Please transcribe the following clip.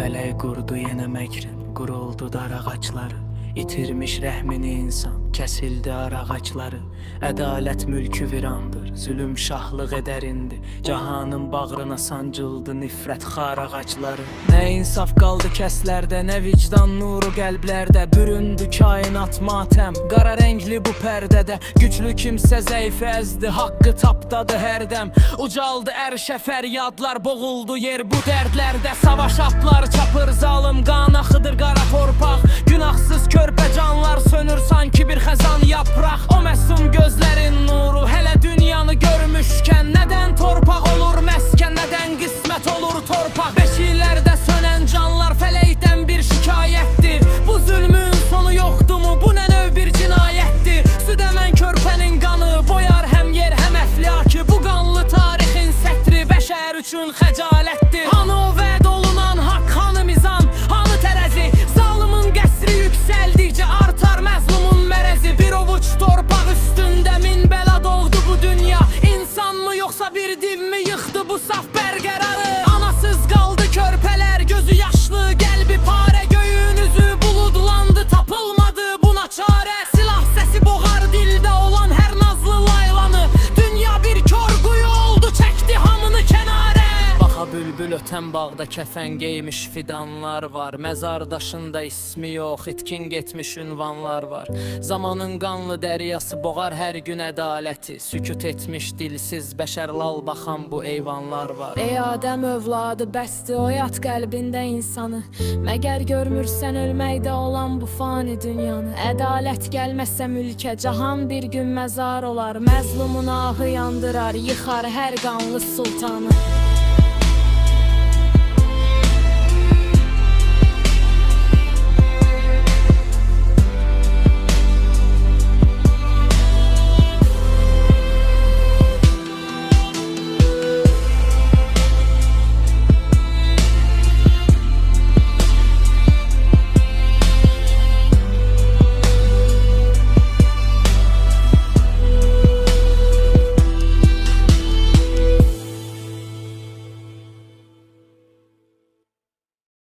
Fələk qurdu yenə məkrin, quruldu dar ağacları. İtirmiş rəhmini insan, kəsildi ar ağacları. Ədalət mülkü virandır, zülüm şahlıq edərindi. Cahanın bağrına sancıldı nifrət xar ağacları. Nə insaf qaldı kəslərdə, nə vicdan nuru qəlblərdə. Büründü kainat matəm, qara rəngli bu pərdədə. Güclü kimsə zəifi əzdi, haqqı tapdadı hərdəm. Ucaldı ərşə fəryadlar, boğuldu yer bu dərdlərdə. Savaş atlar çapır zalım, qan axıdır qara torpaq. Günahsız körpə canlar sönür sanki bir xəzan yapraq. O məsum gözlərin nuru hələ dünyanı görmüşkən, nədən torpaq olur məskən, nədən qismət olur torpaq. Beşiklərdə sönən canlar fələkdən bir şikayətdir. Bu zülmün sonu yoxdumu, bu nə növ bir cinayətdir. Süd əmən körpənin qanı boyar həm yer həm əflakı. Bu qanlı tarixin sətri bəşər üçün xəcalətdir. Hanı o vəd olunan haqq, hanı mizan, hanı tərəzi. Zalımın qəsri yüksəldikcə artar məzlumun mərəzi. Bir ovuç torpaq üstündə min bəla doğdu bu dünya. İnsan mı yoxsa bir div mi yıxdı bu saf bərqərarı? Anasız qaldı körpələr, gözü yaşlı, qəlbi parə. Göyün üzü buludlandı, tapılmadı buna çarə. Silah səsi boğar dildə olan hər nazlı laylanı. Dünya bir kör quyu oldu, çəkdi hamını kənarə. Baxa bülbül ötən bağda kəfən geymiş fidanlar var. Məzar daşında ismi yox, itkin getmiş ünvanlar var. Zamanın qanlı dəryası boğar hər gün ədaləti. Sükut etmiş dilsiz bəşər lal baxan bu eyvanlar var. Ey Adəm övladı, bəsdir oyat qəlbində insanı. Məgər görmürsən ölməkdə olan bu fani dünyanı? Ədalət gəlməsə mülkə, cahan bir gün məzar olar. Məzlumun ahı yandırar, yıxar hər qanlı sultanı.